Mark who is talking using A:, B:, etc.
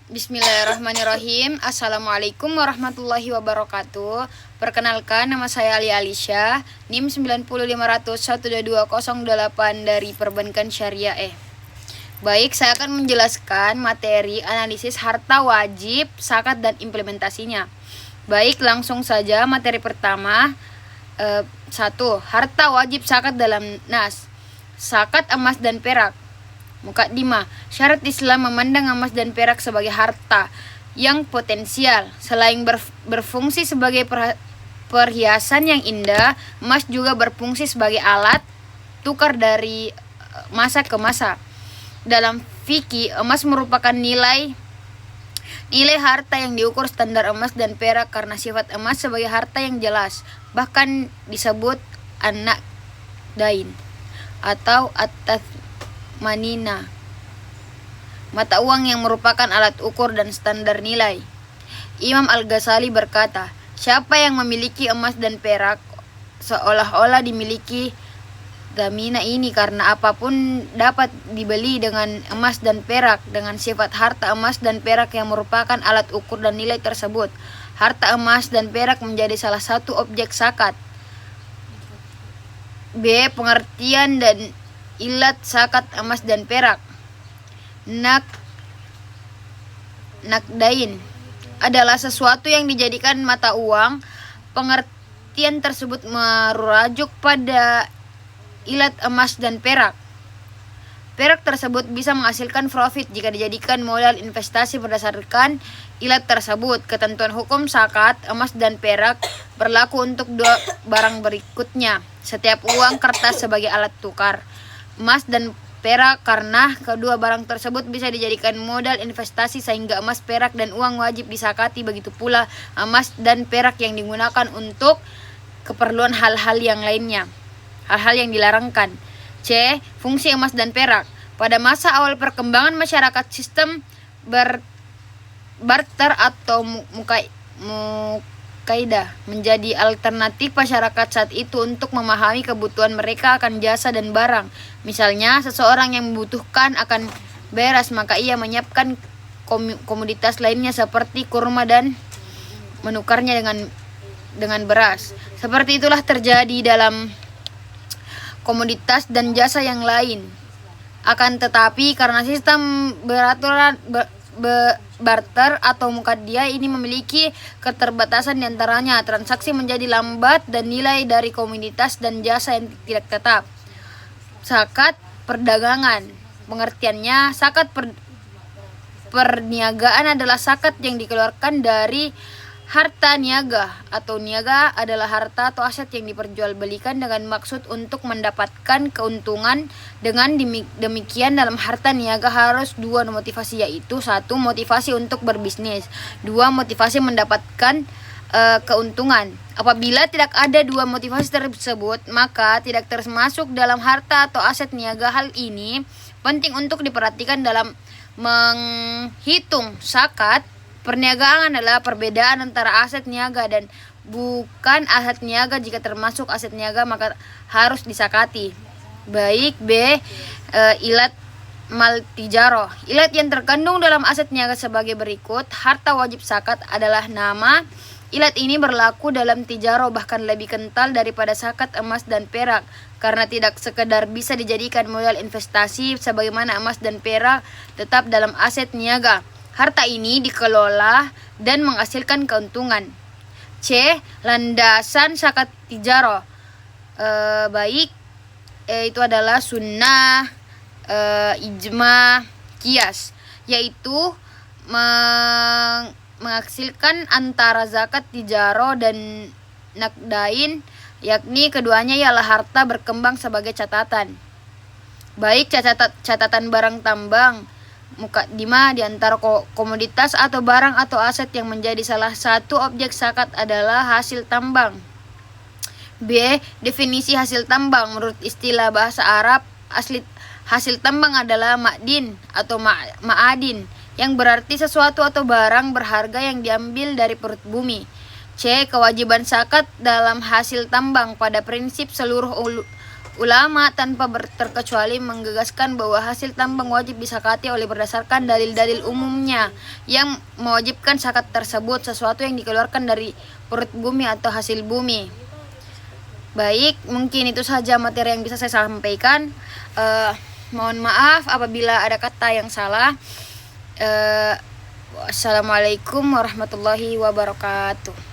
A: Bismillahirrahmanirrahim. Assalamualaikum warahmatullahi wabarakatuh. Perkenalkan, nama saya Ali Alisya, NIM 90500122008 dari Perbankan Syariah. Baik, saya akan menjelaskan materi analisis harta wajib, zakat dan implementasinya. Baik, langsung saja materi pertama. 1. Harta wajib zakat dalam nas. Zakat emas dan perak. Mukaddimah. Syarat Islam memandang emas dan perak sebagai harta yang potensial. Selain berfungsi sebagai perhiasan yang indah, emas juga berfungsi sebagai alat tukar dari masa ke masa. Dalam fikih, emas merupakan nilai harta yang diukur standar emas dan perak karena sifat emas sebagai harta yang jelas, bahkan disebut anak dain atau manina, mata uang yang merupakan alat ukur dan standar nilai. Imam Al-Ghazali berkata, siapa yang memiliki emas dan perak seolah-olah dimiliki damina ini, karena apapun dapat dibeli dengan emas dan perak dengan sifat harta emas dan perak yang merupakan alat ukur dan nilai tersebut. Harta emas dan perak menjadi salah satu objek zakat. B. Pengertian dan ilat zakat emas dan perak. Nakdain adalah sesuatu yang dijadikan mata uang. Pengertian tersebut merujuk pada ilat emas dan perak. Perak tersebut bisa menghasilkan profit jika dijadikan modal investasi berdasarkan ilat tersebut. Ketentuan hukum zakat emas dan perak berlaku untuk dua barang berikutnya. Setiap uang kertas sebagai alat tukar emas dan perak, karena kedua barang tersebut bisa dijadikan modal investasi sehingga emas, perak, dan uang wajib disakati. Begitu pula emas dan perak yang digunakan untuk keperluan hal-hal yang lainnya, hal-hal yang dilarangkan. C. Fungsi emas dan perak. Pada masa awal perkembangan masyarakat, sistem barter atau mukaidah menjadi alternatif masyarakat saat itu untuk memahami kebutuhan mereka akan jasa dan barang. Misalnya, seseorang yang membutuhkan akan beras, maka ia menyiapkan komoditas lainnya seperti kurma dan menukarnya dengan beras. Seperti itulah terjadi dalam komoditas dan jasa yang lain. Akan tetapi karena sistem barter atau mukadiyah ini memiliki keterbatasan, diantaranya transaksi menjadi lambat dan nilai dari komoditas dan jasa yang tidak tetap. Zakat perdagangan. Pengertiannya, zakat perniagaan adalah zakat yang dikeluarkan dari harta niaga, atau niaga adalah harta atau aset yang diperjualbelikan dengan maksud untuk mendapatkan keuntungan. Dengan demikian, dalam harta niaga harus dua motivasi, yaitu 1. Motivasi untuk berbisnis, 2. Motivasi mendapatkan keuntungan. Apabila tidak ada dua motivasi tersebut, maka tidak termasuk dalam harta atau aset niaga. Hal ini penting untuk diperhatikan dalam menghitung zakat perniagaan. Adalah perbedaan antara aset niaga dan bukan aset niaga. Jika termasuk aset niaga, maka harus disakati. Baik. B. Ilat maltijaro. Ilat yang terkandung dalam aset niaga sebagai berikut. Harta wajib zakat adalah nama. Ilat ini berlaku dalam tijaro, bahkan lebih kental daripada zakat emas dan perak, karena tidak sekedar bisa dijadikan modal investasi sebagaimana emas dan perak tetap dalam aset niaga. Harta ini dikelola dan menghasilkan keuntungan. C. Landasan zakat tijaro. Baik, itu adalah sunnah, ijma, kias, yaitu menghasilkan antara zakat tijaro dan nakdain, yakni keduanya ialah harta berkembang sebagai catatan. Baik, catatan barang tambang. Mukaddimah, di antara komoditas atau barang atau aset yang menjadi salah satu objek zakat adalah hasil tambang. B. Definisi hasil tambang. Menurut istilah bahasa Arab, asli hasil tambang adalah ma'din atau ma'adin, yang berarti sesuatu atau barang berharga yang diambil dari perut bumi. C. Kewajiban zakat dalam hasil tambang. Pada prinsip, seluruh Ulama tanpa terkecuali menggagaskan bahwa hasil tambang wajib disakati oleh berdasarkan dalil-dalil umumnya yang mewajibkan zakat tersebut sesuatu yang dikeluarkan dari perut bumi atau hasil bumi. Baik, mungkin itu saja materi yang bisa saya sampaikan. Mohon maaf apabila ada kata yang salah. Wassalamualaikum warahmatullahi wabarakatuh.